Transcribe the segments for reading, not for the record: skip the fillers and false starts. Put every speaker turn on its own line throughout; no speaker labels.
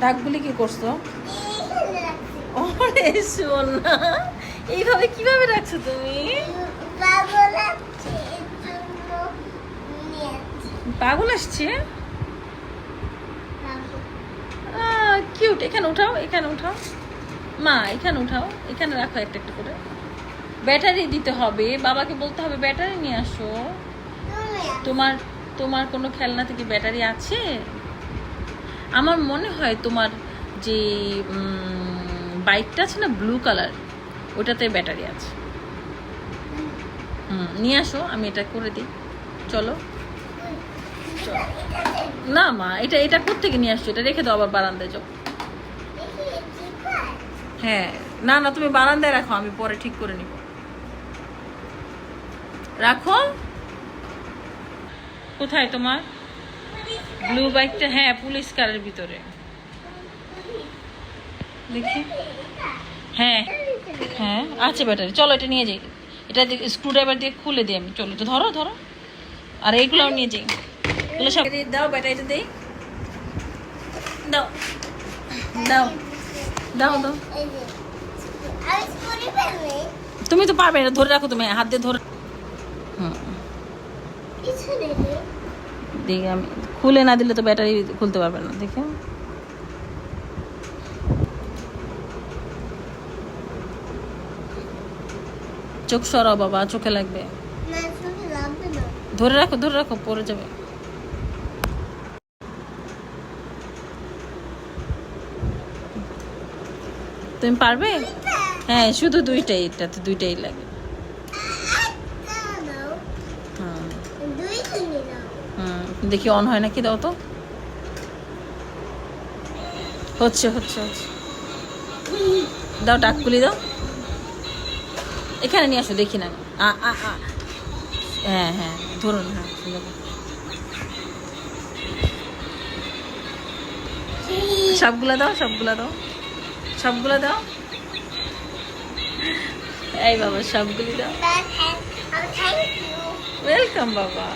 ঢাকগুলি কি করছো? ওরে সোনা, এইভাবে কিভাবে রাখছো তুমি? পাগল আসছে। কিউট। এখানে উঠাও, এখানে উঠাও মা, এখানে উঠাও, এখানে রাখো একটা একটা করে। ব্যাটারি দিতে হবে, বাবাকে বলতে হবে ব্যাটারি নিয়ে আসো। তোমার তোমার কোনো খেলনা থেকে ব্যাটারি আছে? আমার মনে হয় তোমার যে বাইকটা আছে না ব্লু কালার, ওটাতে ব্যাটারি আছে। নিয়ে আসো, আমি এটা করে দিই। চলো না মা, এটা এটা কোত্থেকে নিয়ে আসছো? এটা রেখে দাও, আবার বারান্দায় যাও। হ্যাঁ, না না, তুমি বারান্দায় রাখো, আমি পরে ঠিক করে নিব। রাখো। কোথায় তোমার ব্লু বাইকটা? হ্যাঁ, পুলিশ কারের ভিতরে দেখি। হ্যাঁ হ্যাঁ, আছে ব্যাটারি। চলো এটা নিয়ে যাই, এটা স্ক্রু ড্রাইভার দিয়ে খুলে দিই আমি। চলো তো, ধরো ধরো। আর এইগুলোও নিয়ে যাই, এগুলো সব দাও। ব্যাটারিটা দেই, দাও দাও দাও দাও। তুমি তো পারবে না, ধরে রাখো, তুমি হাত দিয়ে ধরে। দেখি আমি খুলে না দিলে তো ব্যাটারি খুলতে পারবে না। দেখে চোখ সরাও বাবা, চোখে লাগবে। ধরে রাখো, ধরে রাখো, পড়ে যাবে। তুমি পারবে? হ্যাঁ, শুধু দুইটাই, এটাতে দুইটাই লাগে। দেখি অন হয় নাকি, দাও তো। হচ্ছে হচ্ছে হচ্ছে, দাও টাককুলি দাও। এখানে নিয়ে আসো, দেখি না। হ্যাঁ হ্যাঁ, ধরুন। হ্যাঁ, সবগুলা দাও, সবগুলা দাও, সবগুলা দাও। এই বাবা, সবগুলি দাও। ওয়েলকাম বাবা,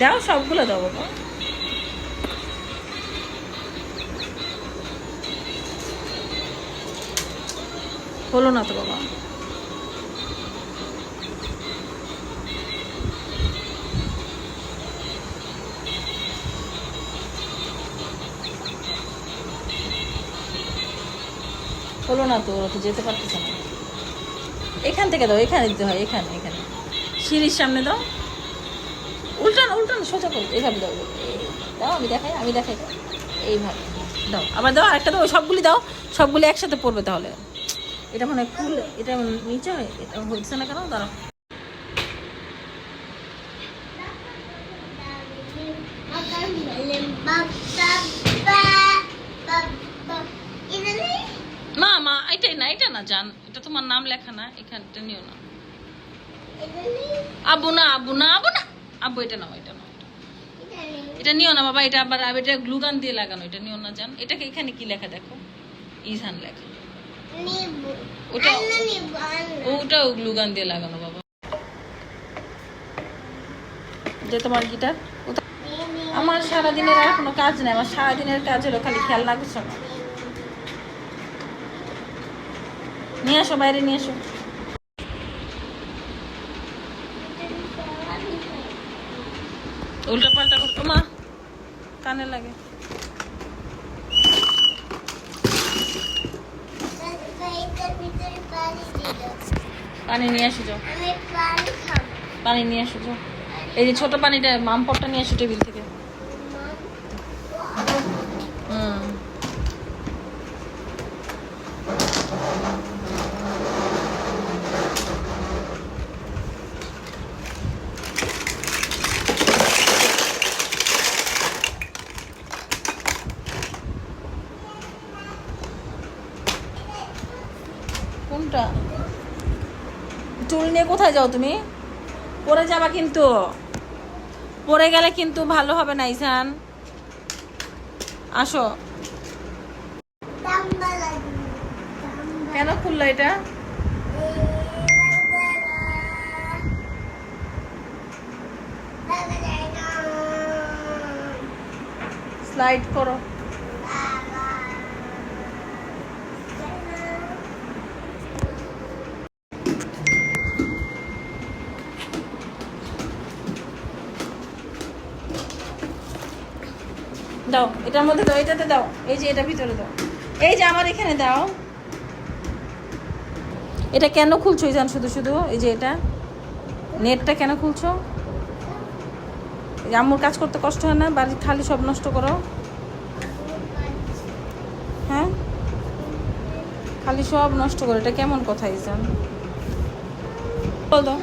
দাও সবগুলো দাও বাবা। হলো না তো বাবা। হলো না তো, ওরা তো যেতে পারতেছে না। এখান থেকে দাও, এখানে দিতে হয়, এখানে এখানে সিঁড়ির সামনে দাও। উল্টান উল্টান, সোজা করো, এইভাবে দাও। দাও, আমি দেখাই, আমি দেখাই। এইভাবে দাও, আবার দাও, আরেকটা দাও। সবগুলি দাও, সবগুলি একসাথে পড়বে তাহলে। এটা মানে ফুল, এটা নিচে হয়, এটা হচ্ছে না কেন? দাঁড়াও। মা মা, এটাই না, এটা না জান, এটা তোমার নাম লেখা না, এখানটা নিও না। আব্বু না, আব্বু না, আব্বু না, আব্বু এটা নাও, এটা নাও। এটা নিও না বাবা, এটা আবার এটা গ্লুগান দিয়ে লাগানো, এটা নিও না জান। এটাকে এখানে কি লেখা দেখো, ইজান লেখা। ওটা ওটাও গ্লুগান দিয়ে লাগানো বাবা। যে তোমার গিটার, আমার সারাদিনের আর কোনো কাজ নেই। আমার সারাদিনের কাজ হলো খালি খেলনা গুছানো। নিয়ে আসো, বাইরে নিয়ে আসো। উল্টা পাল্টা করতো মা, কানে লাগে। পানি নিয়ে আসো যাও, পানি নিয়ে আসো যাও। এই যে ছোট পানিটা, মামপটটা নিয়ে আসো টেবিল থেকে। কোনটা? চুল নিয়ে কোথায় যাও তুমি? পরে যাবা কিন্তু, পরে গেলে কিন্তু ভালো হবে না ইসান। আসো। কেন খুললো এটা? স্লাইড করো। দাও, এটার মধ্যে দাও, এটাতে দাও, এই যে এটা ভিতরে দাও, এই যে আমার এখানে দাও। এটা কেন খুলছো জান শুধু শুধু? এই যে এটা নেটটা কেন খুলছো? আম্মুর কাজ করতে কষ্ট হয় না? বাড়ির খালি সব নষ্ট করো। হ্যাঁ, খালি সব নষ্ট করো, এটা কেমন কথা ইজান? বল দাও।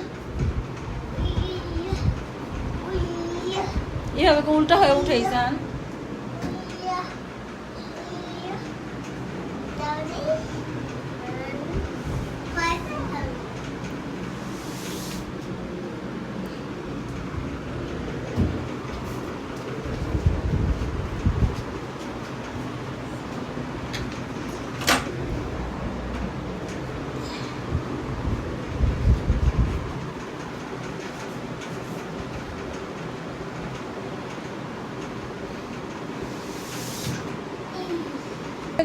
এভাবে উল্টা হয়ে উঠে ইজান।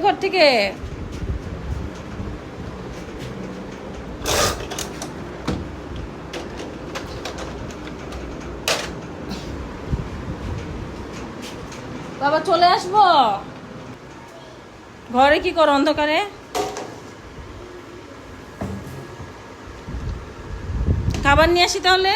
ঘর থেকে বাবা চলে আসবো। ঘরে কি করো অন্ধকারে? খাবার নিয়ে আসি তাহলে।